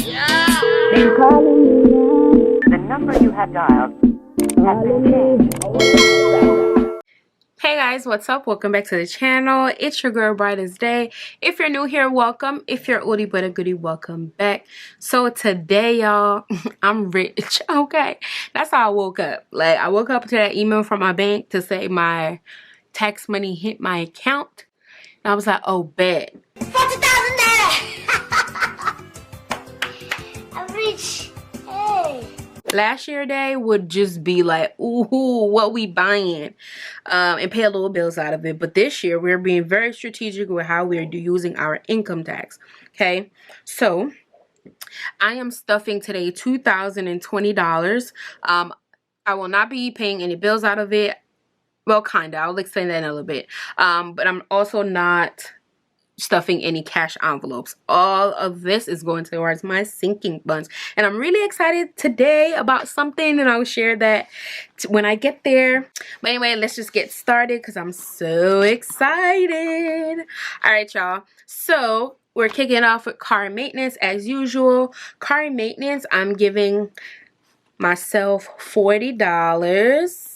Been calling me. The number you have dialed has been changed. Hey guys, what's up? Welcome back to the channel. It's your girl BrightAsDae. If you're new here, welcome. If you're oldie but a goodie, welcome back. So today, y'all, I'm rich. Okay, that's how I woke up. Like, I woke up to that email from my bank to say my tax money hit my account. And I was like, oh, bet. I'm rich. Hey. Last year day would just be like, ooh, what we buying, and pay a little bills out of it. But this year we're being very strategic with how we're using our income tax. Okay, so I am stuffing today $2,020. I will not be paying any bills out of it. Well, kinda. I'll explain that in a little bit. But I'm also not stuffing any cash envelopes. All of this is going towards my sinking funds, and I'm really excited today about something, and I'll share that when I get there. But anyway, let's just get started because I'm so excited. All right, y'all, so we're kicking off with car maintenance as usual. Car maintenance, I'm giving myself $40.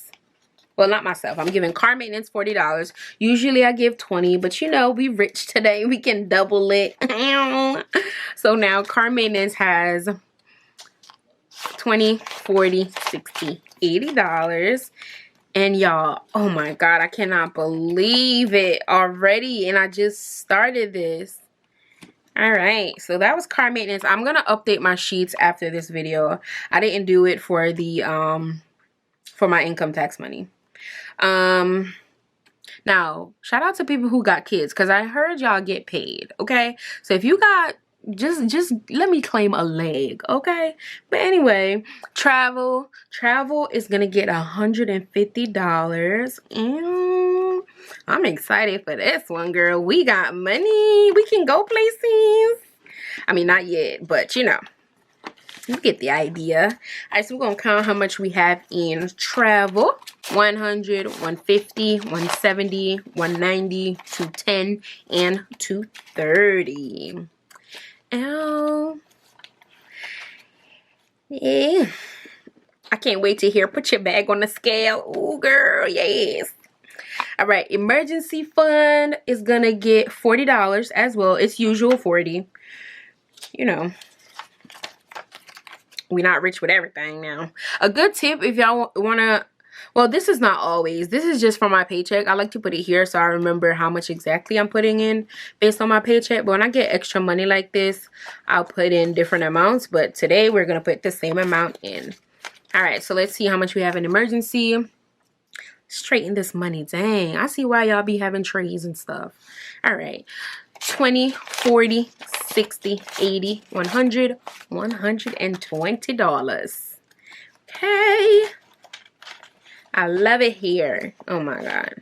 Well, not myself. I'm giving car maintenance $40. Usually I give $20, but you know, we rich today. We can double it. So now car maintenance has $20, $40, $60, $80. And y'all, oh my God, I cannot believe it already. And I just started this. All right, so that was car maintenance. I'm gonna update my sheets after this video. I didn't do it for the for my income tax money. Now shout out to people who got kids, because I heard y'all get paid. Okay, so if you got, just let me claim a leg. Okay, but anyway, travel is gonna get $150. I'm excited for this one, girl. We got money. We can go places. I mean, not yet, but you know, you get the idea. All right, so we're gonna count how much we have in travel. 100, 150, 170, 190, 210, and 230. Ow. Yeah. I can't wait to hear. Put your bag on the scale. Ooh, girl, yes. All right, emergency fund is gonna get $40 as well. It's usual 40. You know, we're not rich with everything now. A good tip if y'all wanna, well, this is not always, this is just for my paycheck. I like to put it here so I remember how much exactly I'm putting in based on my paycheck. But when I get extra money like this, I'll put in different amounts. But today we're gonna put the same amount in. All right, so let's see how much we have in emergency. Straighten this money. Dang, I see why y'all be having trays and stuff. All right, 20, 40, 60, 80, 100, $120. Okay, I love it here. Oh my God.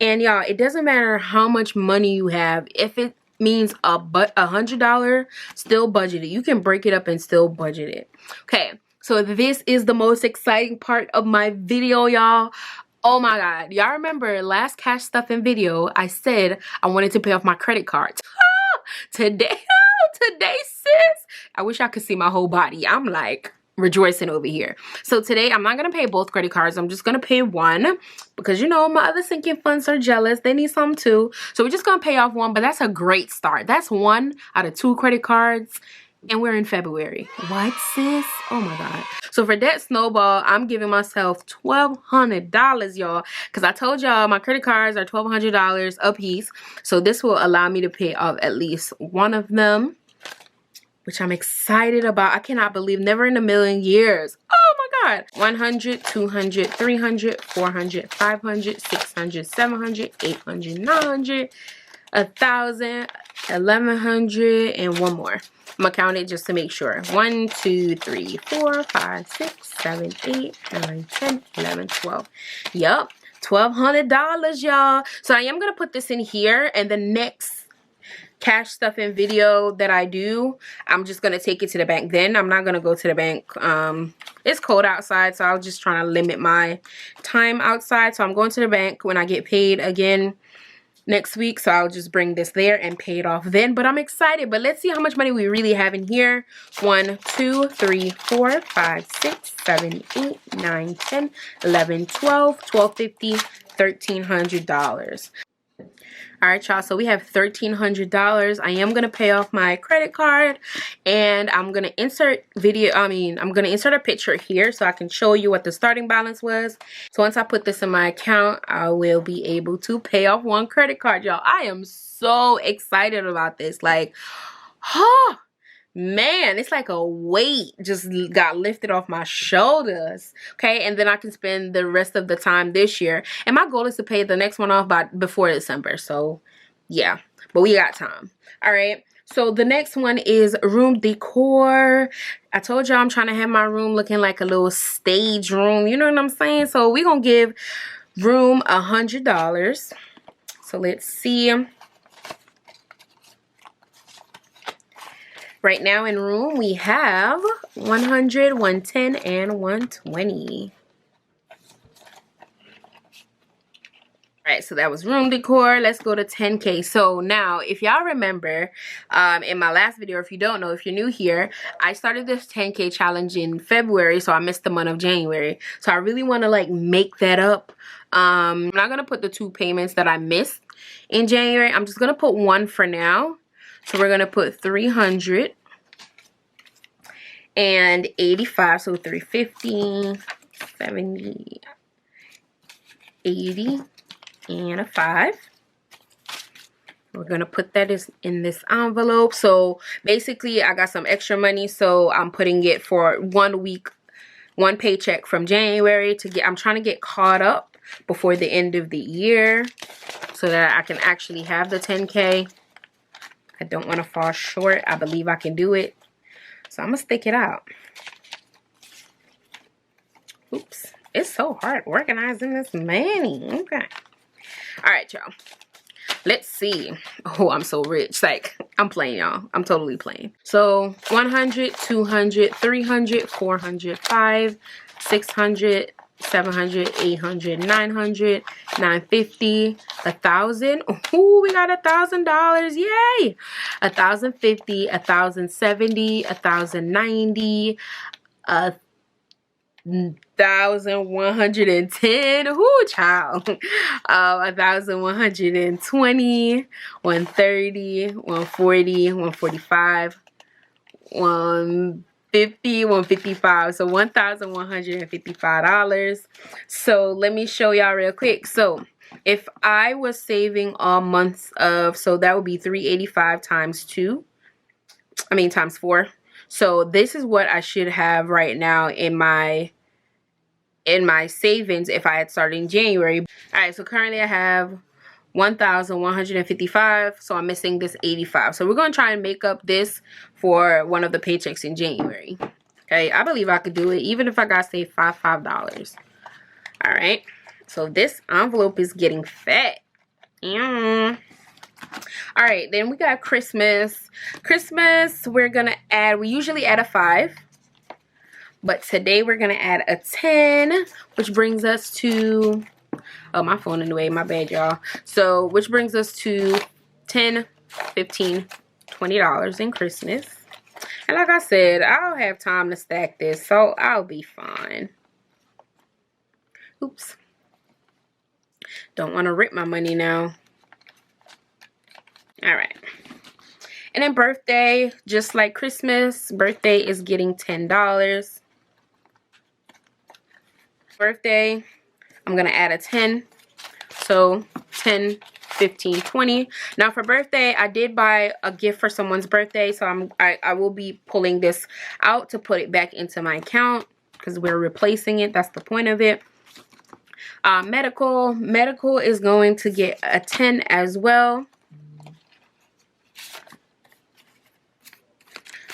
And y'all, it doesn't matter how much money you have. If it means $100, still budget it. You can break it up and still budget it. Okay, so this is the most exciting part of my video, y'all. Oh my God, y'all remember last cash stuffing video, I said I wanted to pay off my credit cards. Today, sis, I wish I could see my whole body. I'm like rejoicing over here. So today I'm not gonna pay both credit cards. I'm just gonna pay one, because you know my other sinking funds are jealous. They need some too. So we're just gonna pay off one, but that's a great start. That's one out of 2 credit cards, and we're in February. What, sis? Oh my God. So for that snowball, I'm giving myself $1,200, y'all, because I told y'all my credit cards are $1,200 a piece. So this will allow me to pay off at least one of them, which I'm excited about. I cannot believe, never in a million years. Oh my God. 100, 200, 300, 400, 500, 600, 700, 800, 900, 1,000, 1,100, and one more. I'm gonna count it just to make sure. 1, 2, 3, 4, 5, 6, 7, 8, 9, 10, 11, 12. Yup, $1,200, y'all. So I am gonna put this in here, and the next cash stuffing video that I do, I'm just gonna take it to the bank. Then I'm not gonna go to the bank. It's cold outside, so I was just trying to limit my time outside. So I'm going to the bank when I get paid again. next week, so I'll just bring this there and pay it off then. But I'm excited. But let's see how much money we really have in here. 1 2 3 4 5 6 7 8 9 10 11 12 $1,250 $1,300. All right, y'all, so we have $1,300. I am gonna pay off my credit card, and I'm gonna insert I'm gonna insert a picture here so I can show you what the starting balance was. So once I put this in my account, I will be able to pay off one credit card, y'all. I am so excited about this. Like, huh, man, it's like a weight just got lifted off my shoulders. Okay, and then I can spend the rest of the time this year, and my goal is to pay the next one off before December. So yeah, but we got time. All right, so the next one is room decor. I told y'all I'm trying to have my room looking like a little stage room, you know what I'm saying? So we're gonna give room $100. So let's see. Right now in room, we have 100, 110, and 120. All right, so that was room decor. Let's go to 10K. So now, if y'all remember, in my last video, if you don't know, if you're new here, I started this 10K challenge in February, so I missed the month of January. So I really want to like make that up. I'm not going to put the 2 payments that I missed in January. I'm just going to put one for now. So we're going to put 300 and 85. So 350, 70, 80, and a 5. We're going to put that in this envelope. So basically, I got some extra money. So I'm putting it for 1 week, 1 paycheck from January to get, I'm trying to get caught up before the end of the year so that I can actually have the 10K. I don't want to fall short. I believe I can do it. So I'm going to stick it out. Oops. It's so hard organizing this money. Okay. All right, y'all. Let's see. Oh, I'm so rich. Like, I'm playing, y'all. I'm totally playing. So 100, 200, 300, 400, 5, 600, 700, 800, 900, 950, 1,000. Ooh, we got $1,000. Yay! 1,050, 1,070, 1,090, 1,110. Ooh, child. 1,120, 130, 140, 145, 150, 155. So $1,155. So let me show y'all real quick. So if I was saving all months of, so that would be 385 times 2. I mean times 4. So this is what I should have right now in my savings if I had started in January. All right, so currently I have 1,155, so I'm missing this 85. So we're going to try and make up this for one of the paychecks in January. Okay, I believe I could do it, even if I got to save $5. All right, so this envelope is getting fat. All right, then we got Christmas. Christmas, we're going to add, we usually add a 5. But today we're going to add a 10, which brings us to, oh, my phone in the way, my bad, y'all. So, which brings us to $10, $15, $20 in Christmas. And like I said, I'll have time to stack this, so I'll be fine. Oops. Don't want to rip my money now. All right. And then birthday, just like Christmas, birthday is getting $10. Birthday, I'm going to add a 10. So 10, 15, 20. Now for birthday, I did buy a gift for someone's birthday. So I will be pulling this out to put it back into my account because we're replacing it. That's the point of it. Medical is going to get a 10 as well.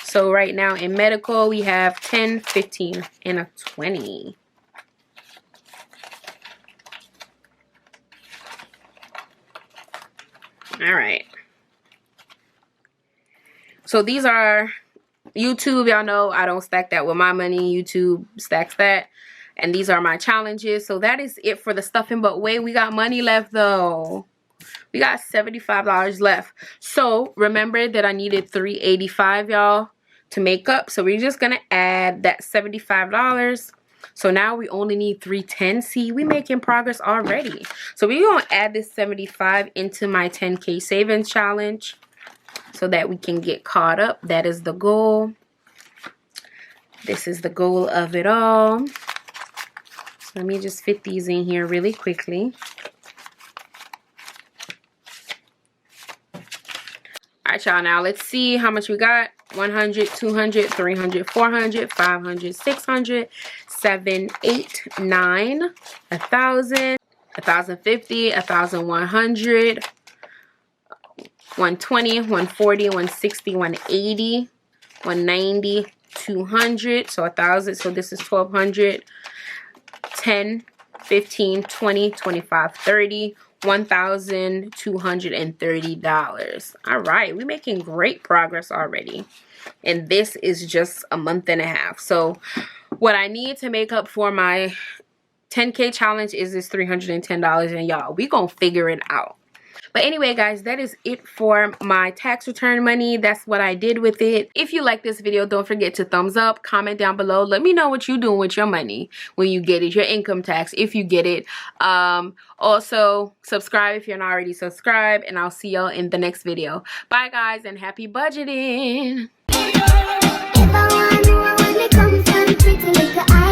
So right now in medical, we have 10, 15, and a 20. All right. So these are YouTube. Y'all know I don't stack that with my money. YouTube stacks that. And these are my challenges. So that is it for the stuffing but wait, we got money left though. We got $75 left. So remember that I needed $385, y'all, to make up. So we're just gonna add that $75. So now we only need $310. See, we making progress already. So we're gonna add this 75 into my 10K savings challenge so that we can get caught up. That is the goal. This is the goal of it all. So let me just fit these in here really quickly. Alright, y'all, now let's see how much we got. 100, 200, 300, 400, 500, 600, 7, 8, 9, 1,000, 1,050, 1,100, 120, 140, 160, 180, 190, 200. So 1,000. So this is 1,200, 10, 15, 20, 25, 30. $1,230. All right, we're making great progress already, and this is just a month and a half. So what I need to make up for my 10K challenge is this $310, and y'all, we gonna figure it out. But anyway, guys, that is it for my tax return money. That's what I did with it. If you like this video, don't forget to thumbs up, comment down below. Let me know what you're doing with your money when you get it, your income tax, if you get it. Also, subscribe if you're not already subscribed, and I'll see y'all in the next video. Bye, guys, and happy budgeting. If I want, I want to come from pretty little